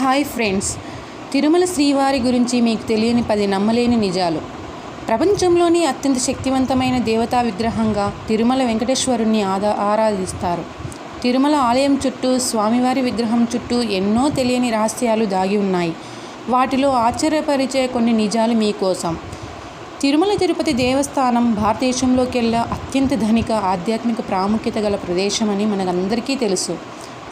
Hi friends, Tirumala శ్రీవారి గురించి మీకు తెలియని 10 నమ్మలేని నిజాలు. ప్రపంచంలోని అత్యంత శక్తివంతమైన దేవతా విగ్రహంగా తిరుమల వెంకటేశ్వరుణ్ణి ఆరాధిస్తారు. తిరుమల ఆలయం చుట్టూ, స్వామివారి విగ్రహం చుట్టూ ఎన్నో తెలియని రహస్యాలు దాగి ఉన్నాయి. వాటిలో ఆశ్చర్యపరిచే కొన్ని నిజాలు మీకోసం. తిరుమల తిరుపతి దేవస్థానం భారతదేశంలోకెల్లా అత్యంత ధనిక, ఆధ్యాత్మిక ప్రాముఖ్యత గల ప్రదేశమని మనకందరికీ తెలుసు.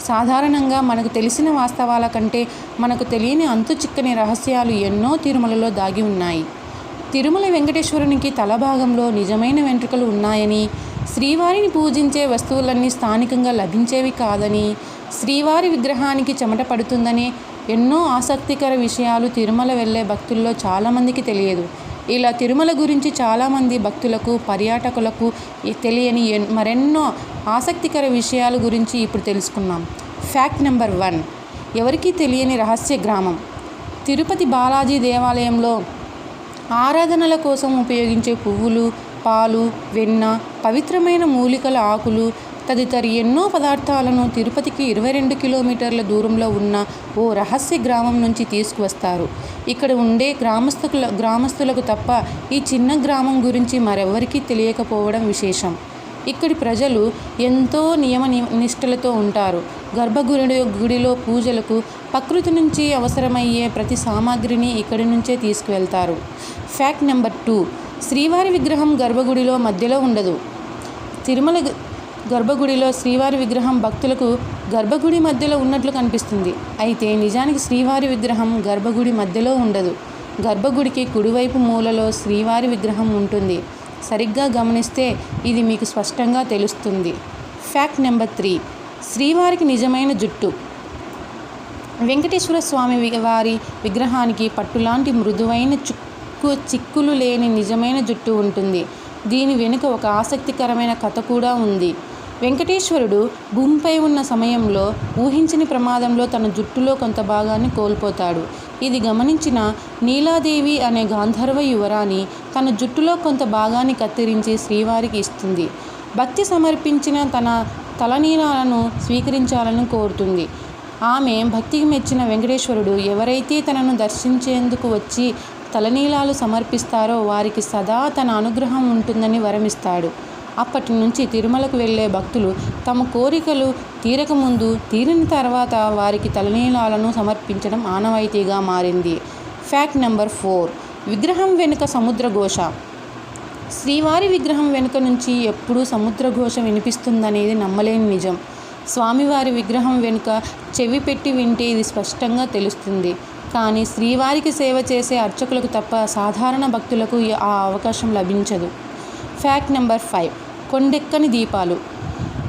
సాధారణంగా మనకు తెలిసిన వాస్తవాల కంటే మనకు తెలియని అంతు చిక్కని రహస్యాలు ఎన్నో తిరుమలలో దాగి ఉన్నాయి. తిరుమల వెంకటేశ్వరునికి తలభాగంలో నిజమైన వెంట్రుకలు ఉన్నాయని, శ్రీవారిని పూజించే వస్తువులన్నీ స్థానికంగా లభించేవి కాదని, శ్రీవారి విగ్రహానికి చెమట పడుతుందని ఎన్నో ఆసక్తికర విషయాలు తిరుమల వెళ్ళే భక్తుల్లో చాలామందికి తెలియదు. ఇలా తిరుమల గురించి చాలామంది భక్తులకు, పర్యాటకులకు తెలియని మరెన్నో ఆసక్తికర విషయాల గురించి ఇప్పుడు తెలుసుకుందాం. ఫ్యాక్ట్ నెంబర్ 1, ఎవరికీ తెలియని రహస్య గ్రామం. తిరుపతి బాలాజీ దేవాలయంలో ఆరాధనల కోసం ఉపయోగించే పువ్వులు, పాలు, వెన్న, పవిత్రమైన మూలికల ఆకులు తదితర ఎన్నో పదార్థాలను తిరుపతికి 22 కిలోమీటర్ల దూరంలో ఉన్న ఓ రహస్య గ్రామం నుంచి తీసుకువస్తారు. ఇక్కడ ఉండే గ్రామస్తులకు తప్ప ఈ చిన్న గ్రామం గురించి మరెవరికీ తెలియకపోవడం విశేషం. ఇక్కడి ప్రజలు ఎంతో నియమ నిష్టలతో ఉంటారు. గుడిలో పూజలకు ప్రకృతి నుంచి అవసరమయ్యే ప్రతి సామాగ్రిని ఇక్కడి నుంచే తీసుకువెళ్తారు. ఫ్యాక్ట్ నెంబర్ 2, శ్రీవారి విగ్రహం గర్భగుడిలో మధ్యలో ఉండదు. తిరుమల గర్భగుడిలో శ్రీవారి విగ్రహం భక్తులకు గర్భగుడి మధ్యలో ఉన్నట్లు కనిపిస్తుంది. అయితే నిజానికి శ్రీవారి విగ్రహం గర్భగుడి మధ్యలో ఉండదు. గర్భగుడికి కుడివైపు మూలలో శ్రీవారి విగ్రహం ఉంటుంది. సరిగ్గా గమనిస్తే ఇది మీకు స్పష్టంగా తెలుస్తుంది. ఫ్యాక్ట్ నెంబర్ 3, శ్రీవారికి నిజమైన జుట్టు. వెంకటేశ్వర స్వామి వారి విగ్రహానికి పట్టులాంటి మృదువైన చిక్కులు లేని నిజమైన జుట్టు ఉంటుంది. దీని వెనుక ఒక ఆసక్తికరమైన కథ కూడా ఉంది. వెంకటేశ్వరుడు భూమిపై ఉన్న సమయంలో ఊహించని ప్రమాదంలో తన జుట్టులో కొంత భాగాన్ని కోల్పోతాడు. ఇది గమనించిన నీలాదేవి అనే గాంధర్వ యువరాణి తన జుట్టులో కొంత భాగాన్ని కత్తిరించి శ్రీవారికి ఇస్తుంది. భక్తి సమర్పించిన తన తలనీలాలను స్వీకరించాలని కోరుతుంది. ఆమె భక్తికి మెచ్చిన వెంకటేశ్వరుడు ఎవరైతే తనను దర్శించేందుకు వచ్చి తలనీలాలు సమర్పిస్తారో వారికి సదా తన అనుగ్రహం ఉంటుందని వరమిస్తాడు. అప్పటి నుంచి తిరుమలకు వెళ్ళే భక్తులు తమ కోరికలు తీరకముందు, తీరిన తర్వాత వారికి తలనీలాలను సమర్పించడం ఆనవాయితీగా మారింది. ఫ్యాక్ట్ నెంబర్ 4, విగ్రహం వెనుక సముద్రఘోష. శ్రీవారి విగ్రహం వెనుక నుంచి ఎప్పుడూ సముద్రఘోష వినిపిస్తుందనేది నమ్మలేని నిజం. స్వామివారి విగ్రహం వెనుక చెవి పెట్టి వింటే ఇది స్పష్టంగా తెలుస్తుంది. కానీ శ్రీవారికి సేవ చేసే అర్చకులకు తప్ప సాధారణ భక్తులకు ఆ అవకాశం లభించదు. ఫ్యాక్ట్ నెంబర్ 5, కొండెక్కని దీపాలు.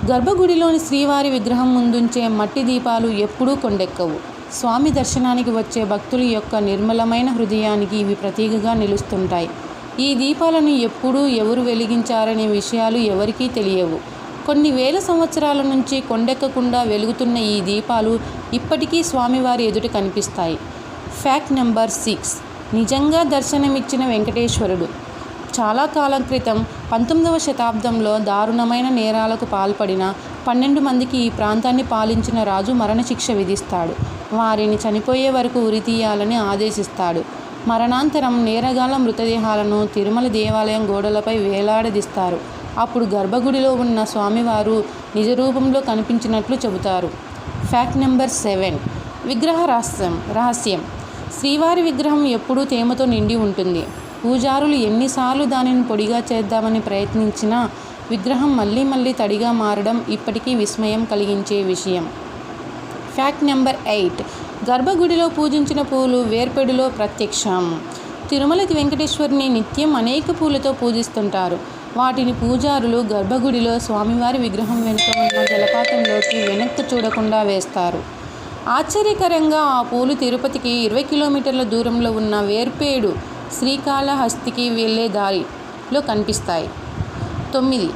గర్భగుడిలోని శ్రీవారి విగ్రహం ముందుంచే మట్టి దీపాలు ఎప్పుడూ కొండెక్కవు. స్వామి దర్శనానికి వచ్చే భక్తుల యొక్క నిర్మలమైన హృదయానికి ఇవి ప్రతీకగా నిలుస్తుంటాయి. ఈ దీపాలను ఎప్పుడూ ఎవరు వెలిగించారనే విషయాలు ఎవరికీ తెలియవు. కొన్ని వేల సంవత్సరాల నుంచి కొండెక్కకుండా వెలుగుతున్న ఈ దీపాలు ఇప్పటికీ స్వామివారి ఎదుట కనిపిస్తాయి. ఫ్యాక్ట్ నెంబర్ 6, నిజంగా దర్శనమిచ్చిన వెంకటేశ్వరుడు. చాలా కాలం క్రితం 19వ శతాబ్దంలో దారుణమైన నేరాలకు పాల్పడిన 12 మందికి ఈ ప్రాంతాన్ని పాలించిన రాజు మరణశిక్ష విధిస్తాడు. వారిని చనిపోయే వరకు ఉరితీయాలని ఆదేశిస్తాడు. మరణాంతరం నేరగాళ్ల మృతదేహాలను తిరుమల దేవాలయం గోడలపై వేలాడదీస్తారు. అప్పుడు గర్భగుడిలో ఉన్న స్వామివారు నిజ రూపంలో కనిపించినట్లు చెబుతారు. ఫ్యాక్ట్ నెంబర్ 7, విగ్రహ రహస్యం. శ్రీవారి విగ్రహం ఎప్పుడూ తేమతో నిండి ఉంటుంది. పూజారులు ఎన్నిసార్లు దానిని పొడిగా చేద్దామని ప్రయత్నించినా విగ్రహం మళ్ళీ తడిగా మారడం ఇప్పటికీ విస్మయం కలిగించే విషయం. ఫ్యాక్ట్ నెంబర్ 8, గర్భగుడిలో పూజించిన పూలు వేర్పెడులో ప్రత్యక్షం. తిరుమల వెంకటేశ్వరుని నిత్యం అనేక పూలతో పూజిస్తుంటారు. వాటిని పూజారులు గర్భగుడిలో స్వామివారి విగ్రహం వెనుక ఉన్న జలపాతంలోకి వెనక్కి చూడకుండా వేస్తారు. ఆశ్చర్యకరంగా ఆ పూలు తిరుపతికి 20 కిలోమీటర్ల దూరంలో ఉన్న వేర్పేడు శ్రీకాళహస్తికి వెళ్ళే దారిలో కనిపిస్తాయి. 9,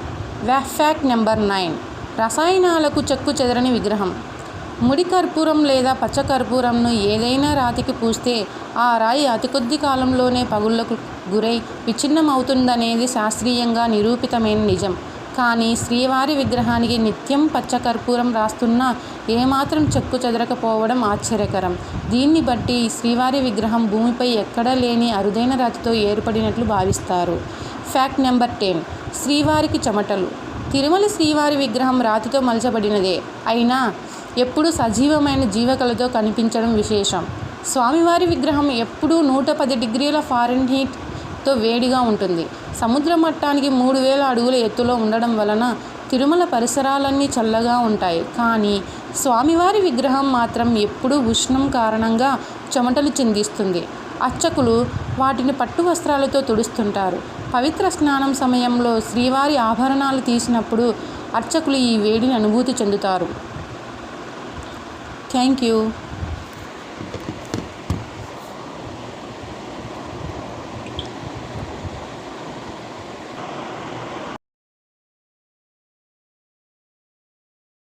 ఫ్యాక్ట్ నెంబర్ 9, రసాయనాలకు చెక్కు చెదరని విగ్రహం. ముడి కర్పూరం లేదా పచ్చ కర్పూరంను ఏదైనా రాతికి పూస్తే ఆ రాయి అతి కొద్ది కాలంలోనే పగుళ్లకు గురై విచ్ఛిన్నమవుతుందనేది శాస్త్రీయంగా నిరూపితమైన నిజం. కానీ శ్రీవారి విగ్రహానికి నిత్యం పచ్చకర్పూరం రాస్తున్నా ఏమాత్రం చెక్కు చెదరకపోవడం ఆశ్చర్యకరం. దీన్ని బట్టి శ్రీవారి విగ్రహం భూమిపై ఎక్కడా లేని అరుదైన రాతితో ఏర్పడినట్లు భావిస్తారు. Fact number 10. శ్రీవారికి చెమటలు. తిరుమల శ్రీవారి విగ్రహం రాతితో మలచబడినదే అయినా ఎప్పుడూ సజీవమైన జీవకళతో కనిపించడం విశేషం. స్వామివారి విగ్రహం ఎప్పుడూ 110 డిగ్రీల ఫారెన్హీట్తో వేడిగా ఉంటుంది. సముద్ర మట్టానికి 3000 అడుగుల ఎత్తులో ఉండడం వలన తిరుమల పరిసరాలన్నీ చల్లగా ఉంటాయి. కానీ స్వామివారి విగ్రహం మాత్రం ఎప్పుడూ ఉష్ణం కారణంగా చెమటలు చిందిస్తుంది. అర్చకులు వాటిని పట్టు వస్త్రాలతో తుడుస్తుంటారు. పవిత్ర స్నానం సమయంలో శ్రీవారి ఆభరణాలు తీసినప్పుడు అర్చకులు ఈ వేడిని అనుభూతి చెందుతారు. Thank you.